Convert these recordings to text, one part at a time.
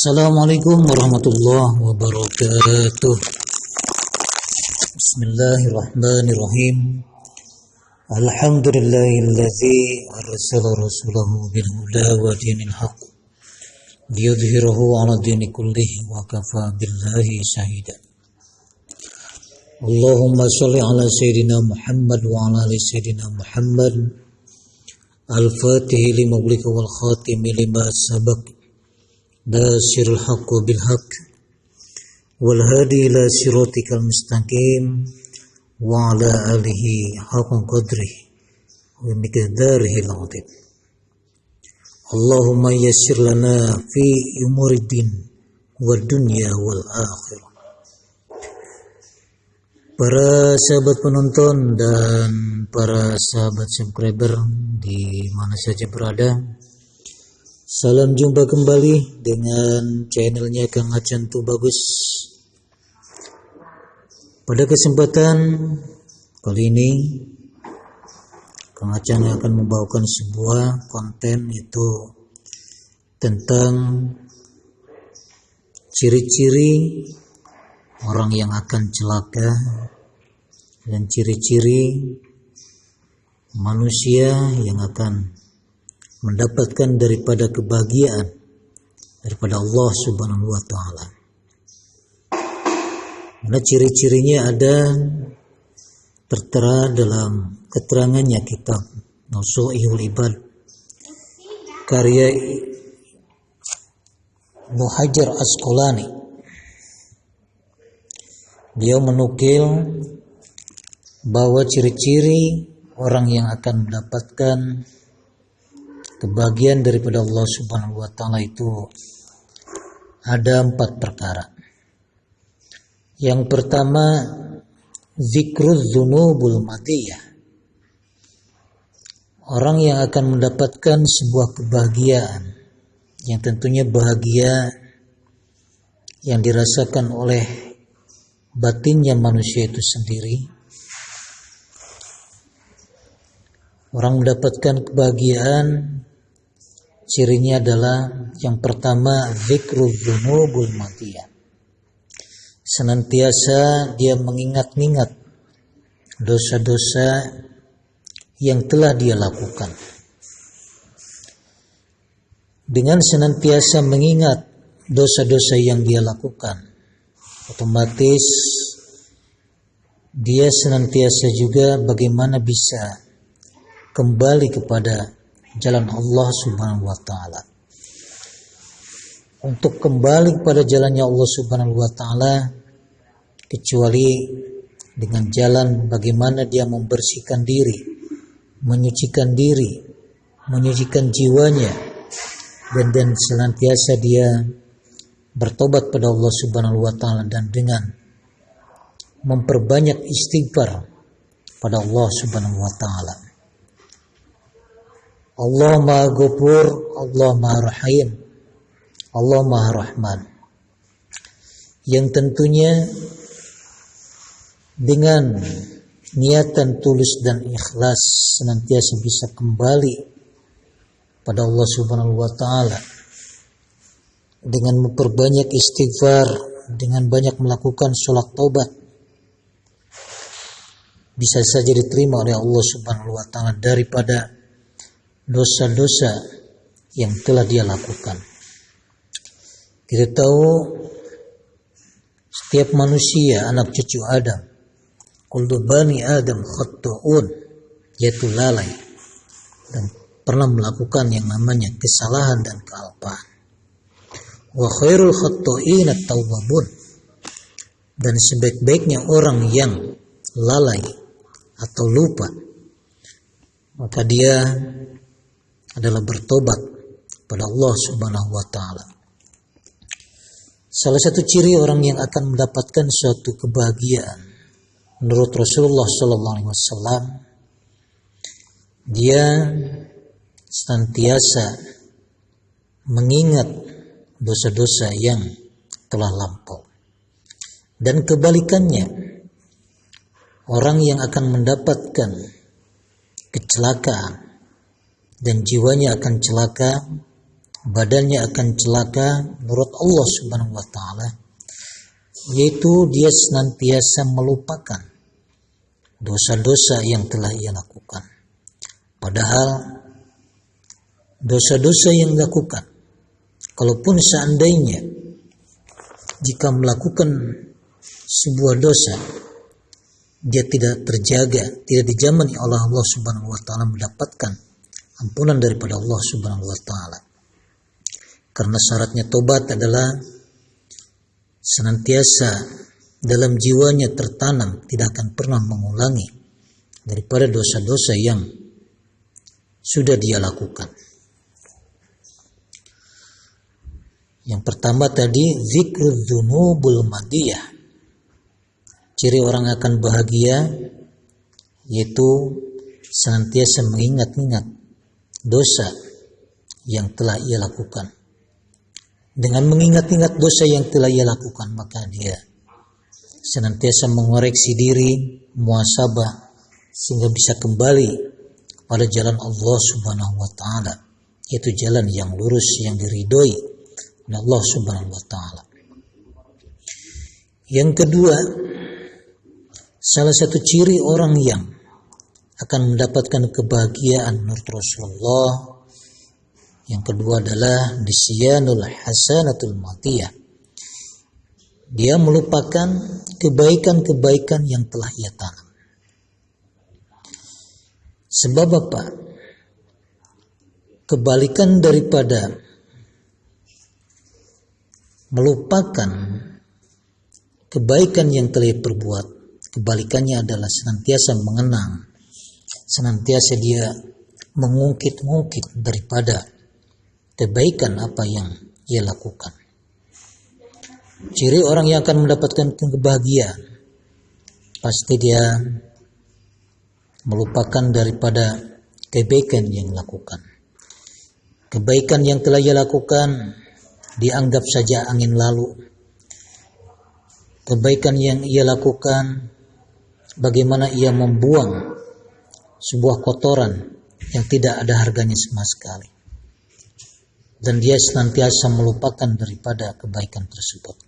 Assalamualaikum warahmatullahi wabarakatuh. Bismillahirrahmanirrahim. Alhamdulillahillazi arsala rasulahu bil huda wa dinil haqq liyudhhirahu 'ala dini kullihi wa kafa billahi shahida. Allahumma shalli 'ala sayyidina Muhammad wa 'ala ali sayyidina Muhammad. Al-Fatihi lima ulika wal khatimi lima sabaq. Nasirul haqqu bil haqq wal hadi ila siratikal mustaqim wa ala alihi haqqa qadrihi wa miqdarihi al-'azim. Allahumma yassir lana fi umuridin wad dunya wal akhirah. Para sahabat penonton dan para sahabat subscriber di mana saja berada, salam jumpa kembali dengan channelnya Kang Acan Tu Bagus. Pada kesempatan kali ini Kang Acan akan membawakan sebuah konten, itu tentang ciri-ciri orang yang akan celaka dan ciri-ciri manusia yang akan mendapatkan daripada kebahagiaan daripada Allah Subhanahu wa taala. Mana ciri-cirinya ada tertera dalam keterangannya kitab Nushu'ul Ibad karya Ibnu Hajar Asqalani. Dia menukil bahwa ciri-ciri orang yang akan mendapatkan kebahagiaan daripada Allah Subhanahu wa taala itu ada 4 perkara. Yang pertama, zikruz dzunubul madiyah. Orang yang akan mendapatkan sebuah kebahagiaan yang tentunya bahagia yang dirasakan oleh batinnya manusia itu sendiri. Orang mendapatkan kebahagiaan, cirinya adalah yang pertama, zikrul dzunubul madiyah. Senantiasa dia mengingat-ingat dosa-dosa yang telah dia lakukan. Dengan senantiasa mengingat dosa-dosa yang dia lakukan, otomatis dia senantiasa juga bagaimana bisa kembali kepada jalan Allah Subhanahu wa taala. Untuk kembali kepada jalannya Allah Subhanahu wa taala, kecuali dengan jalan bagaimana dia membersihkan diri, menyucikan diri, menyucikan jiwanya, dan senantiasa dia bertobat pada Allah Subhanahu wa taala, dan dengan memperbanyak istighfar pada Allah Subhanahu wa taala. Allah Maha Ghafur, Allah Maha Rahim, Allah Maha Rahman. Yang tentunya dengan niatan tulus dan ikhlas senantiasa bisa kembali pada Allah Subhanahu wa taala dengan memperbanyak istighfar, dengan banyak melakukan sholat taubat, bisa saja diterima oleh Allah Subhanahu wa taala daripada dosa-dosa yang telah dia lakukan. Kita tahu setiap manusia, anak cucu Adam, kullu bani Adam khata'un, yaitu lalai dan pernah melakukan yang namanya kesalahan dan kealpaan. Wa khairul khata'in at-tawwabun, dan sebaik-baiknya orang yang lalai atau lupa, maka dia adalah bertobat pada Allah Subhanahu wa taala. Salah satu ciri orang yang akan mendapatkan suatu kebahagiaan menurut Rasulullah sallallahu alaihi wasallam, dia senantiasa mengingat dosa-dosa yang telah lampau. Dan kebalikannya, orang yang akan mendapatkan kecelakaan dan jiwanya akan celaka, badannya akan celaka menurut Allah Subhanahu wa taala, yaitu dia senantiasa melupakan dosa-dosa yang telah ia lakukan. Padahal dosa-dosa yang dilakukan, kalaupun seandainya jika melakukan sebuah dosa, dia tidak terjaga, tidak dijamin oleh Allah Subhanahu wa taala mendapatkan ampunan daripada Allah Subhanahu wa taala. Karena syaratnya tobat adalah senantiasa dalam jiwanya tertanam tidak akan pernah mengulangi daripada dosa-dosa yang sudah dia lakukan. Yang pertama tadi zikrul dzunubul madiyah. Ciri orang akan bahagia yaitu senantiasa mengingat-ingat dosa yang telah ia lakukan. Dengan mengingat-ingat dosa yang telah ia lakukan, maka dia senantiasa mengoreksi diri, muhasabah, sehingga bisa kembali pada jalan Allah Subhanahu wa taala, yaitu jalan yang lurus yang diridhoi oleh Allah Subhanahu wa taala. Yang kedua, salah satu ciri orang yang akan mendapatkan kebahagiaan menurut Rasulullah, yang kedua adalah nisyanul hasanatul matiyah. Dia melupakan kebaikan-kebaikan yang telah ia tanam. Sebab apa? Kebalikan daripada melupakan kebaikan yang telah ia perbuat, kebalikannya adalah senantiasa mengenang, senantiasa dia mengungkit-ungkit daripada kebaikan apa yang ia lakukan. Ciri orang yang akan mendapatkan kebahagiaan, pasti dia melupakan daripada kebaikan yang dilakukan. Kebaikan yang telah ia lakukan dianggap saja angin lalu. Kebaikan yang ia lakukan, bagaimana ia membuang sebuah kotoran yang tidak ada harganya sama sekali. Dan dia senantiasa melupakan daripada kebaikan tersebut.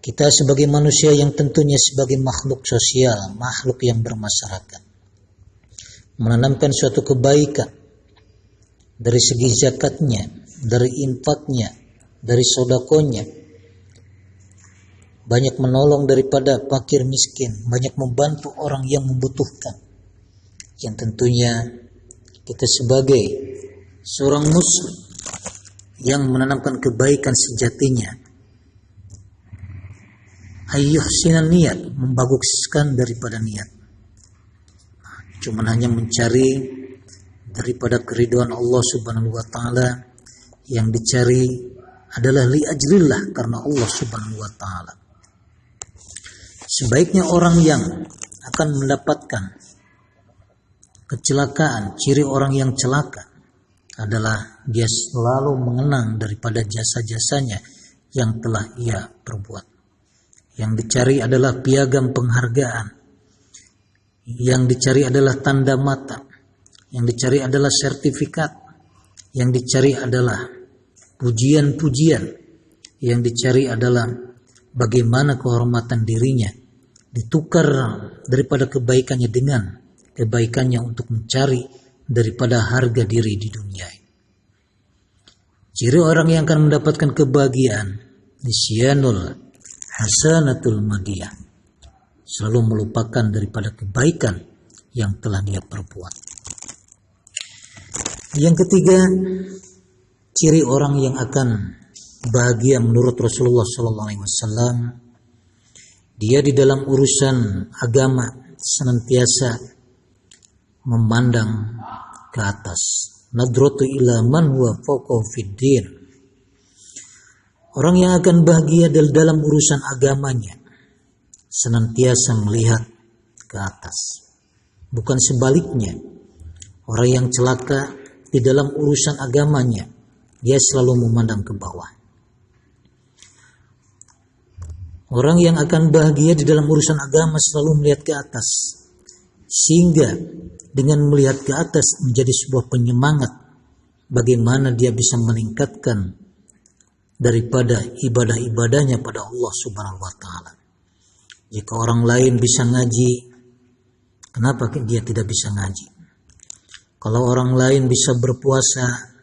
Kita sebagai manusia yang tentunya sebagai makhluk sosial, makhluk yang bermasyarakat, menanamkan suatu kebaikan dari segi zakatnya, dari infaknya, dari sodakonya, banyak menolong daripada fakir miskin, banyak membantu orang yang membutuhkan, yang tentunya kita sebagai seorang muslim yang menanamkan kebaikan sejatinya, ayyuhsinan niat, membaguskan daripada niat, cuman hanya mencari daripada keridhaan Allah Subhanahu wa taala. Yang dicari adalah li ajlillah, karena Allah Subhanahu wa taala. Sebaiknya orang yang akan mendapatkan kecelakaan, ciri orang yang celaka adalah dia selalu mengenang daripada jasa-jasanya yang telah ia perbuat. Yang dicari adalah piagam penghargaan, yang dicari adalah tanda mata, yang dicari adalah sertifikat, yang dicari adalah pujian-pujian, yang dicari adalah bagaimana kehormatan dirinya ditukar daripada kebaikannya dengan kebaikannya untuk mencari daripada harga diri di dunia. Ciri orang yang akan mendapatkan kebahagiaan, nisyanul hasanatul madiyah, selalu melupakan daripada kebaikan yang telah dia perbuat. Yang ketiga, ciri orang yang akan bahagia menurut Rasulullah SAW, dia di dalam urusan agama senantiasa memandang ke atas. Nadratu ila man huwa fawqahu fid din. Orang yang akan bahagia dalam urusan agamanya senantiasa melihat ke atas, bukan sebaliknya. Orang yang celaka di dalam urusan agamanya, dia selalu memandang ke bawah. Orang yang akan bahagia di dalam urusan agama selalu melihat ke atas, sehingga dengan melihat ke atas menjadi sebuah penyemangat bagaimana dia bisa meningkatkan daripada ibadah-ibadahnya pada Allah Subhanahu wa taala. Jika orang lain bisa ngaji, kenapa dia tidak bisa ngaji? Kalau orang lain bisa berpuasa,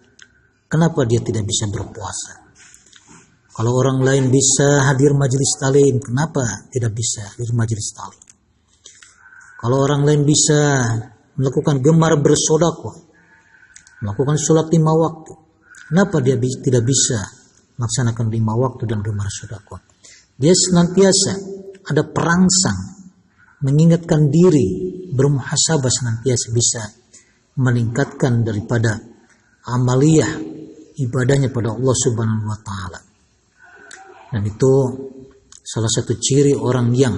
kenapa dia tidak bisa berpuasa? Kalau orang lain bisa hadir majelis taklim, kenapa tidak bisa hadir majelis taklim? Kalau orang lain bisa melakukan gemar bersedekah, melakukan sholat 5 waktu, kenapa dia tidak bisa melaksanakan 5 waktu dan gemar sedekah? Dia senantiasa ada perangsang mengingatkan diri, bermuhasabah, senantiasa bisa meningkatkan daripada amaliyah ibadahnya pada Allah Subhanahu wa taala. Dan itu salah satu ciri orang yang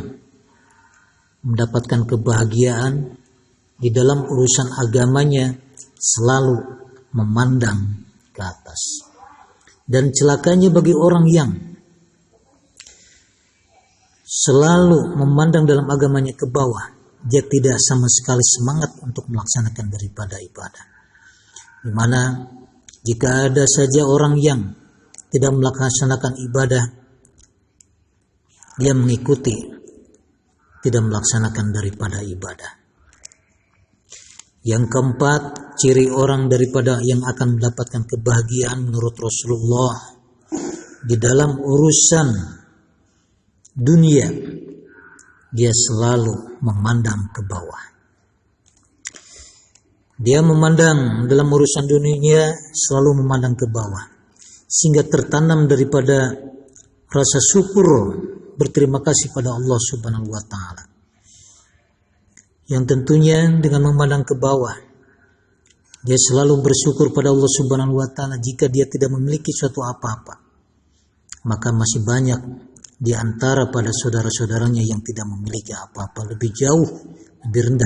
mendapatkan kebahagiaan di dalam urusan agamanya, selalu memandang ke atas. Dan celakanya bagi orang yang selalu memandang dalam agamanya ke bawah, dia tidak sama sekali semangat untuk melaksanakan daripada ibadah. Di mana jika ada saja orang yang tidak melaksanakan ibadah, dia mengikuti, tidak melaksanakan daripada ibadah. Yang keempat, ciri orang daripada yang akan mendapatkan kebahagiaan menurut Rasulullah di dalam urusan dunia, dia selalu memandang ke bawah. Dia memandang dalam urusan dunia, selalu memandang ke bawah, sehingga tertanam daripada rasa syukur, berterima kasih pada Allah Subhanahu wa taala. Yang tentunya dengan memandang ke bawah, dia selalu bersyukur pada Allah Subhanahu wa taala jika dia tidak memiliki suatu apa-apa. Maka masih banyak di antara pada saudara-saudaranya yang tidak memiliki apa-apa, lebih jauh, lebih rendah